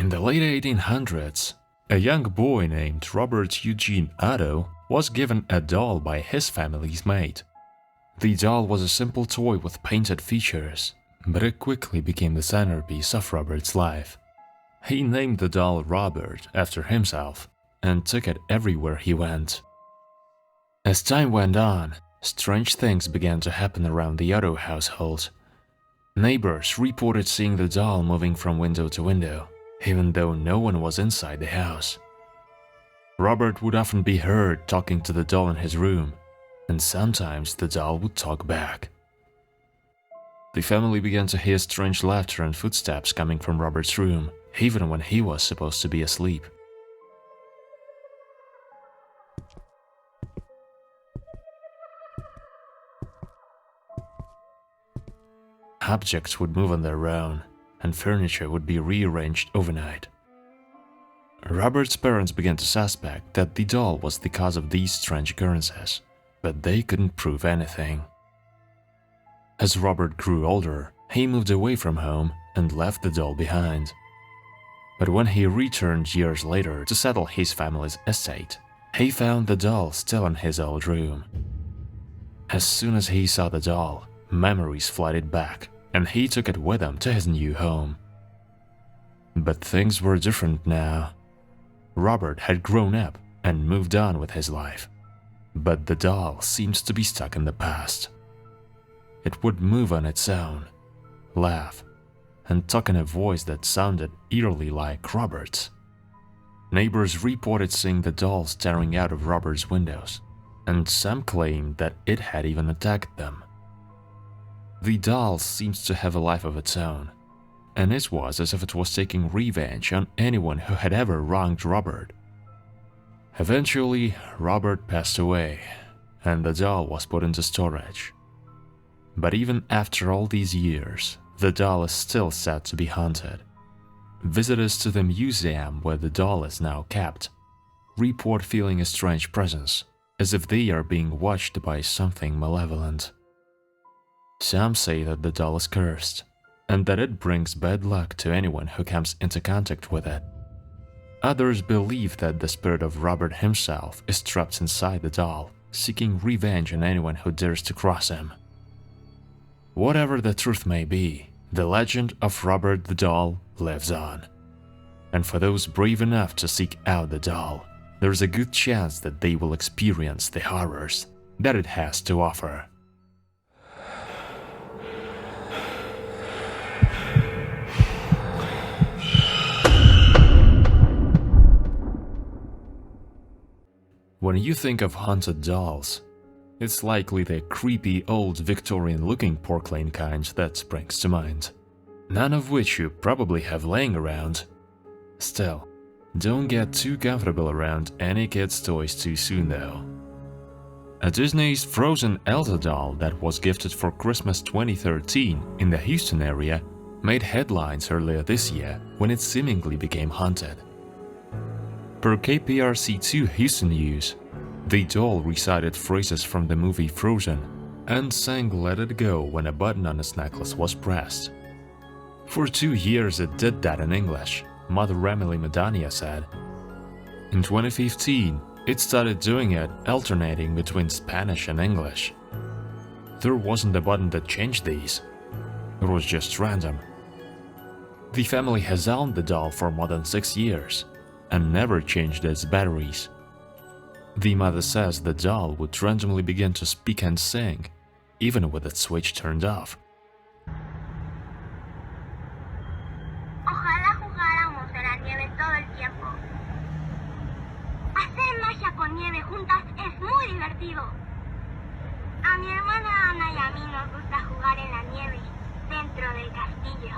In the late 1800s, a young boy named Robert Eugene Otto was given a doll by his family's mate. The doll was a simple toy with painted features, but it quickly became the centerpiece of Robert's life. He named the doll Robert after himself and took it everywhere he went. As time went on, strange things began to happen around the Otto household. Neighbors reported seeing the doll moving from window to window, even though no one was inside the house. Robert would often be heard talking to the doll in his room, and sometimes the doll would talk back. The family began to hear strange laughter and footsteps coming from Robert's room, even when he was supposed to be asleep. Objects would move on their own, and furniture would be rearranged overnight. Robert's parents began to suspect that the doll was the cause of these strange occurrences, but they couldn't prove anything. As Robert grew older, he moved away from home and left the doll behind. But when he returned years later to settle his family's estate, he found the doll still in his old room. As soon as he saw the doll, memories flooded back, and he took it with him to his new home. But things were different now. Robert had grown up and moved on with his life, but the doll seems to be stuck in the past. It would move on its own, laugh, and talk in a voice that sounded eerily like Robert's. Neighbors reported seeing the doll staring out of Robert's windows, and some claimed that it had even attacked them. The doll seems to have a life of its own, and it was as if it was taking revenge on anyone who had ever wronged Robert. Eventually, Robert passed away, and the doll was put into storage. But even after all these years, the doll is still said to be haunted. Visitors to the museum where the doll is now kept report feeling a strange presence, as if they are being watched by something malevolent. Some say that the doll is cursed, and that it brings bad luck to anyone who comes into contact with it. Others believe that the spirit of Robert himself is trapped inside the doll, seeking revenge on anyone who dares to cross him. Whatever the truth may be, the legend of Robert the doll lives on. And for those brave enough to seek out the doll, there's a good chance that they will experience the horrors that it has to offer. When you think of haunted dolls, it's likely the creepy old Victorian-looking porcelain kind that springs to mind, none of which you probably have laying around. Still, don't get too comfortable around any kid's toys too soon though. A Disney's Frozen Elsa doll that was gifted for Christmas 2013 in the Houston area made headlines earlier this year when it seemingly became haunted. Per KPRC2 Houston News, the doll recited phrases from the movie Frozen and sang "Let It Go" when a button on its necklace was pressed. For 2 years it did that in English, Mother Emily Madania said. In 2015, it started doing it alternating between Spanish and English. There wasn't a button that changed these. It was just random. The family has owned the doll for more than 6 years and never changed its batteries. The mother says the doll would randomly begin to speak and sing, even with its switch turned off. Ojalá jugáramos en la nieve todo el tiempo. Hacer magia con nieve juntas es muy divertido. A mi hermana Ana y a mí nos gusta jugar en la nieve dentro del castillo.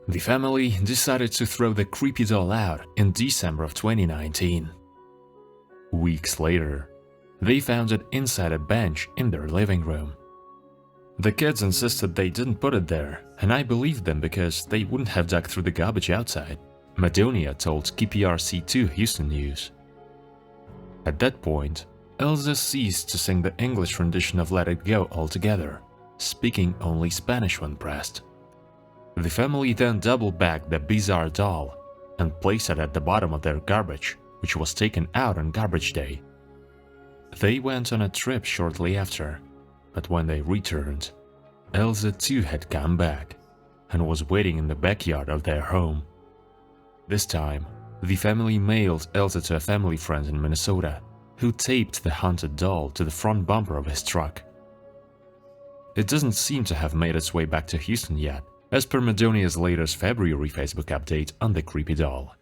The family decided to throw the creepy doll out in December of 2019. Weeks later, they found it inside a bench in their living room. The kids insisted they didn't put it there, and I believed them because they wouldn't have dug through the garbage outside, Madonia told KPRC2 Houston News. At that point, Elsa ceased to sing the English rendition of Let It Go altogether, speaking only Spanish when pressed. The family then double-bagged the bizarre doll and placed it at the bottom of their garbage, which was taken out on garbage day. They went on a trip shortly after, but when they returned, Elsa too had come back and was waiting in the backyard of their home. This time, the family mailed Elsa to a family friend in Minnesota, who taped the haunted doll to the front bumper of his truck. It doesn't seem to have made its way back to Houston yet, as per Madonia's latest February Facebook update on the creepy doll.